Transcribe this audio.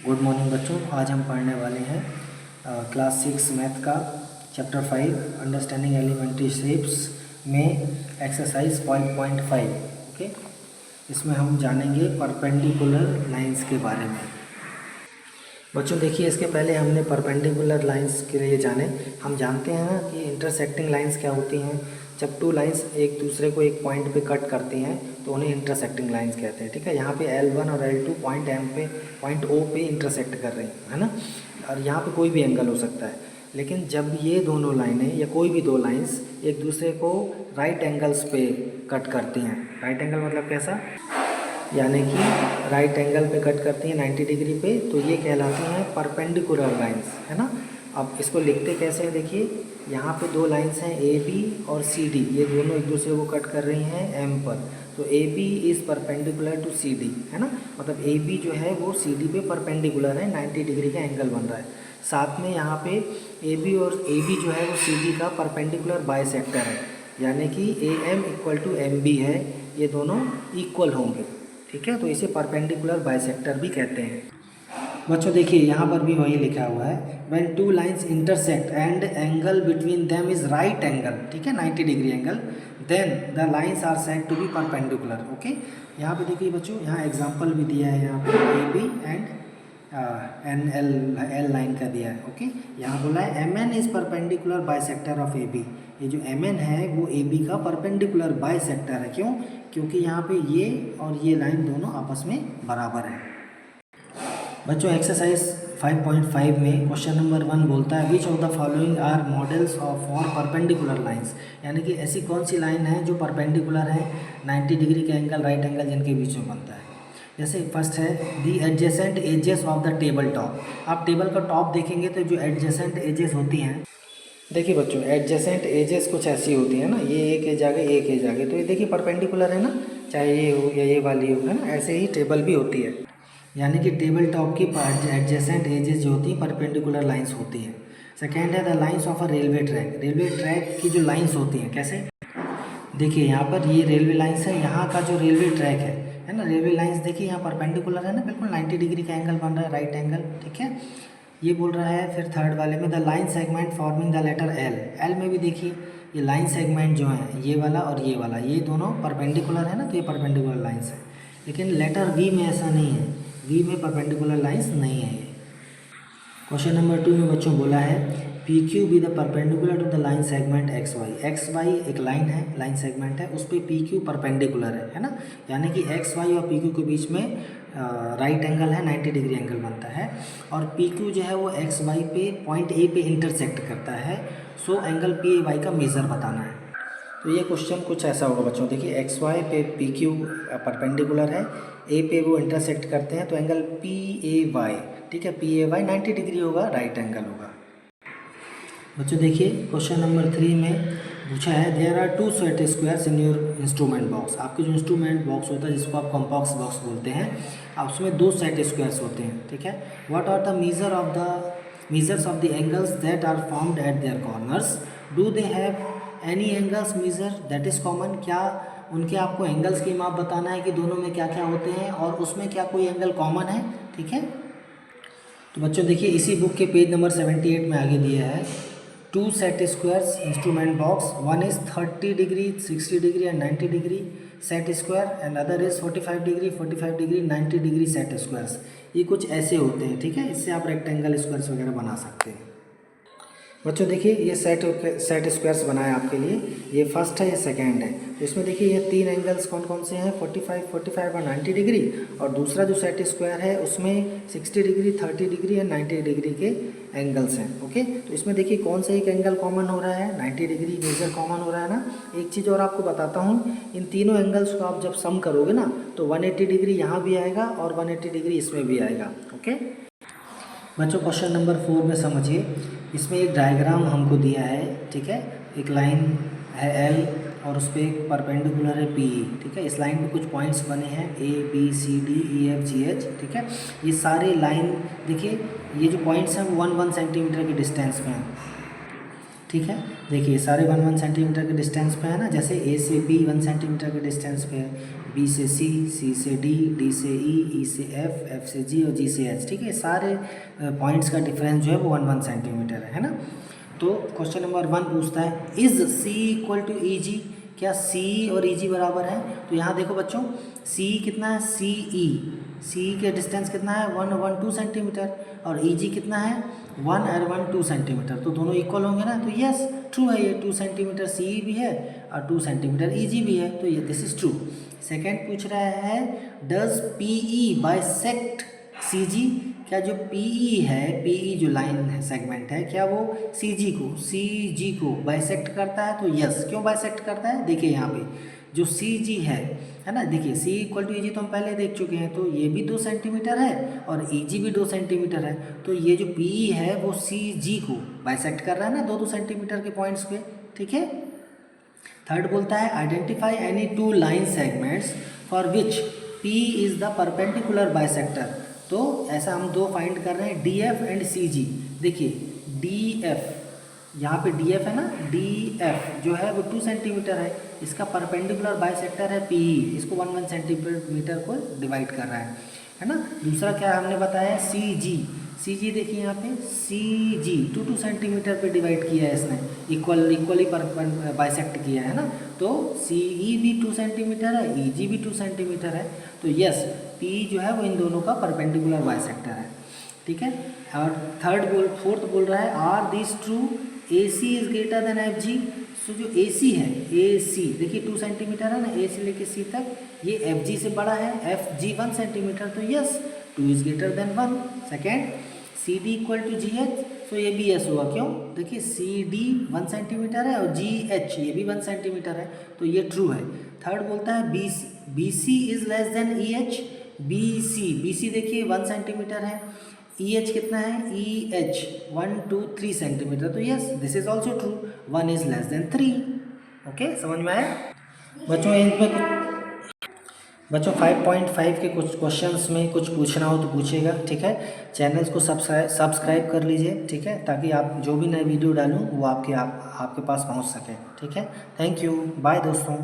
Good morning बच्चों। आज हम पढ़ने वाले हैं क्लास 6 मैथ का चैप्टर 5 अंडरस्टैंडिंग एलिमेंट्री शेप्स में एक्सरसाइज 5.5। ओके, इसमें हम जानेंगे परपेंडिकुलर लाइंस के बारे में। बच्चों देखिए, इसके पहले हमने परपेंडिकुलर लाइंस के लिए जाने। हम जानते हैं ना कि इंटरसेक्टिंग लाइंस क्या होती हैं। जब टू लाइंस एक दूसरे को एक पॉइंट पे कट करती हैं तो उन्हें इंटरसेक्टिंग लाइंस कहते हैं। ठीक है, यहाँ पे L1 और L2 पॉइंट O पे इंटरसेक्ट कर रही हैं, है ना। और यहाँ पे कोई भी एंगल हो सकता है। लेकिन जब ये दोनों लाइनें या कोई भी दो लाइंस एक दूसरे को राइट एंगल्स पे कट करती हैं, राइट एंगल मतलब कैसा, यानी कि राइट एंगल पे कट करती हैं 90 डिग्री पे, तो ये कहलाती हैं परपेंडिकुलर लाइंस, है ना। अब इसको लिखते कैसे हैं, देखिए यहाँ पे दो लाइंस हैं AB और CD, ये दोनों एक दूसरे को कट कर रही हैं M पर। तो AB is perpendicular to CD, है ना। मतलब AB जो है वो CD पे परपेंडिकुलर है, 90 डिग्री का एंगल बन रहा है। साथ में यहाँ पे AB और AB जो है वो CD का परपेंडिकुलर बाइसेक्टर है, यानी कि AM इक्वल टू MB है, ये दोनों इक्वल होंगे। ठीक है, तो इसे परपेंडिकुलर बाइसेक्टर भी कहते हैं। बच्चों देखिए, यहाँ पर भी वही लिखा हुआ है, when two lines intersect and angle between them is right angle, ठीक है, 90 degree angle, then the lines are said to be perpendicular. Okay, यहाँ पे देखिए बच्चों, यहाँ एग्जांपल भी दिया है, यहाँ पे AB एंड एल लाइन का दिया है। ओके, यहाँ बोला है MN is perpendicular bisector of AB। ये जो MN है वो AB का परपेंडिकुलर बाइसेक्टर है। क्यों? क्योंकि यहाँ पे ये और ये लाइन दोनों आपस में बराबर है। बच्चों एक्सरसाइज 5.5 में क्वेश्चन नंबर 1 बोलता है which of the following are models of for perpendicular lines, यानी कि ऐसी कौन सी लाइन है जो परपेंडिकुलर है, 90 डिग्री का एंगल राइट एंगल जिनके बीच में बनता है। जैसे फर्स्ट है the adjacent edges of the table top. आप टेबल का टॉप देखेंगे तो जो एडजेसेंट एजेस होती हैं, देखिए बच्चों एडजेसेंट एजेस कुछ ऐसी होती है ना, ये एक एज आगे एक एज आगे, तो ये देखिए परपेंडिकुलर है ना, चाहे ये हो या ये वाली हो, है ना। ऐसे ही टेबल भी होती है, यानी कि टेबल टॉप की एडजेसेंट एजेस जो होती हैं परपेंडिकुलर लाइंस होती हैं। सेकेंड है the lines of a railway track. Railway track की जो लाइंस होती हैं कैसे, देखिए यहाँ पर ये रेलवे लाइंस है, यहाँ का जो रेलवे ट्रैक है ना, रेलवे लाइंस देखिए यहाँ परपेंडिकुलर है ना, बिल्कुल 90 डिग्री का एंगल बन रहा है, राइट एंगल। ठीक है, ये बोल रहा है। फिर थर्ड वाले में the line segment forming the letter L में भी देखिए ये लाइन सेगमेंट जो है, ये वाला और ये वाला, ये दोनों परपेंडिकुलर है ना, तो ये परपेंडिकुलर लाइंस है। लेकिन लेटर V में ऐसा नहीं है, V में परपेंडिकुलर लाइंस नहीं है ये। क्वेश्चन नंबर 2 में बच्चों बोला है PQ be the perpendicular to the line segment XY एक लाइन है, लाइन सेगमेंट है, उस पर PQ परपेंडिकुलर है ना, यानी कि XY और PQ के बीच में राइट एंगल है, 90 डिग्री एंगल बनता है। और PQ जो है वो XY पे पॉइंट A पे इंटरसेक्ट करता है, सो एंगल PAY का मेज़र बताना है। तो ये क्वेश्चन कुछ ऐसा होगा बच्चों, देखिए XY पे PQ परपेंडिकुलर है, A पे वो इंटरसेक्ट करते हैं, तो एंगल PAY, ठीक है, PAY 90 डिग्री होगा, राइट एंगल होगा। बच्चों देखिए क्वेश्चन नंबर 3 में पूछा है there are 2 set squares in your instrument box. आपके जो इंस्ट्रूमेंट बॉक्स होता है जिसको आप कॉम्पॉक्स बॉक्स बोलते हैं, आप उसमें 2 सेट स्क्वायर्स होते हैं। ठीक है, what are the measures of the angles that are formed at their corners, do they have any angles measure that is common. क्या उनके आपको एंगल्स की माप बताना है कि दोनों में क्या क्या होते हैं और उसमें क्या कोई एंगल कॉमन है। ठीक है, तो बच्चों देखिए इसी बुक के पेज नंबर 78 में आगे दिया है 2 set squares instrument box, one is 30 degree 60 degree and 90 degree set square and other is 45 degree 45 degree 90 degree set squares. ये कुछ ऐसे होते हैं। ठीक है, इससे आप रेक्टेंगल स्क्वायर्स वगैरह बना सकते हैं। बच्चों देखिए ये सेट स्क्वायर्स बनाए आपके लिए, ये फर्स्ट है, ये सेकंड है। तो इसमें देखिए ये 3 एंगल्स कौन कौन से हैं, 45 और 90 डिग्री, और दूसरा जो सेट स्क्वायर है उसमें 60 डिग्री 30 डिग्री या 90 डिग्री के एंगल्स हैं। ओके, तो इसमें देखिए कौन सा एक एंगल कॉमन हो रहा है, 90 डिग्री मेजर कॉमन हो रहा है ना। एक चीज़ और आपको बताता हूँ, इन तीनों एंगल्स को आप जब सम करोगे ना तो 180 डिग्री यहाँ भी आएगा और 180 डिग्री इसमें भी आएगा। ओके बच्चों, क्वेश्चन नंबर 4 में समझिए, इसमें एक डायग्राम हमको दिया है। ठीक है, एक लाइन है L और उस पर एक परपेंडिकुलर है PE। ठीक है, इस लाइन में कुछ पॉइंट्स बने हैं ABCDEFGH। ठीक है, ये सारे लाइन देखिए, ये जो पॉइंट्स हैं वो 1-1 सेंटीमीटर के डिस्टेंस पे हैं। ठीक है, देखिए सारे 1-1 सेंटीमीटर के डिस्टेंस पे है ना, जैसे A से B 1 सेंटीमीटर के डिस्टेंस पे है, बी से सी, सी से डी, डी से ई से एफ, एफ से जी और जी से एच। ठीक है, सारे पॉइंट्स का डिफरेंस जो है वो 1 सेंटीमीटर है ना। तो क्वेश्चन नंबर 1 पूछता है इज सी इक्वल टू ई जी, क्या सी और ई जी बराबर है। तो यहाँ देखो बच्चों, सी कितना है, सी ई, सी के डिस्टेंस कितना है 1 सेंटीमीटर, और ई जी कितना है 1 सेंटीमीटर। तो दोनों इक्वल होंगे ना, तो यस ट्रू है, ये 2 सेंटीमीटर सी भी है और 2 सेंटीमीटर ई जी भी है, तो ये दिस इज ट्रू। सेकेंड पूछ रहा है डज पी ई बाइसेक्ट सी जी, क्या जो पी ई है, पी ई जो लाइन है सेगमेंट है, क्या वो सी जी को बाइसेक्ट करता है। तो यस, क्यों बाइसेक्ट करता है, देखिए यहाँ पे जो सी जी है ना, देखिए सी इक्वल टू ई जी तो हम पहले देख चुके हैं, तो ये भी 2 सेंटीमीटर है और ई जी भी 2 सेंटीमीटर है, तो ये जो पी ई है वो सी जी को बाइसेक्ट कर रहा है ना 2 सेंटीमीटर के पॉइंट्स पे। ठीक है, थर्ड बोलता है identify any 2 line segments for which P is the perpendicular bisector. तो ऐसा हम 2 फाइंड कर रहे हैं, डी एफ एंड सी जी। देखिए डी एफ, यहाँ पे डी एफ है ना, डी एफ जो है वो 2 सेंटीमीटर है, इसका परपेंडिकुलर बाइसेक्टर है पी ई, इसको 1 सेंटीमीटर को डिवाइड कर रहा है ना। दूसरा क्या हमने बताया, सी जी देखिए यहाँ पे सी जी 2 सेंटीमीटर पे डिवाइड किया है इसने, इक्वली बाइसेक्ट किया है ना, तो सी ई भी 2 सेंटीमीटर है, ई जी भी 2 सेंटीमीटर है, तो यस पी जो है वो इन दोनों का परपेंडिकुलर बाइसेक्टर है। ठीक है, और फोर्थ बोल रहा है are this true, A C is greater than F G. So जो ए सी है, ए सी देखिए 2 सेंटीमीटर है ना, ए से लेके सी तक, ये एफ जी से बड़ा है, एफ जी 1 सेंटीमीटर, तो yes 2 is greater than 1। Second C D equal to G H, so ये भी यस हुआ, क्यों, देखिए सी डी 1 सेंटीमीटर है और जी एच ये भी 1 सेंटीमीटर है, तो ये ट्रू है। थर्ड बोलता है B C is less than E H, B C देखिए 1 सेंटीमीटर है, ई एच कितना है, ई एच 1 2 3 सेंटीमीटर, तो yes this is also true, 1 is less than 3। Okay, समझ में आया बच्चों। इन पर बच्चों 5.5 के कुछ क्वेश्चंस में कुछ पूछना हो तो पूछिएगा। ठीक है, चैनल्स को सब्सक्राइब कर लीजिए, ठीक है, ताकि आप जो भी नए वीडियो डालूँ वो आपके पास पहुंच सके। ठीक है, थैंक यू, बाय दोस्तों।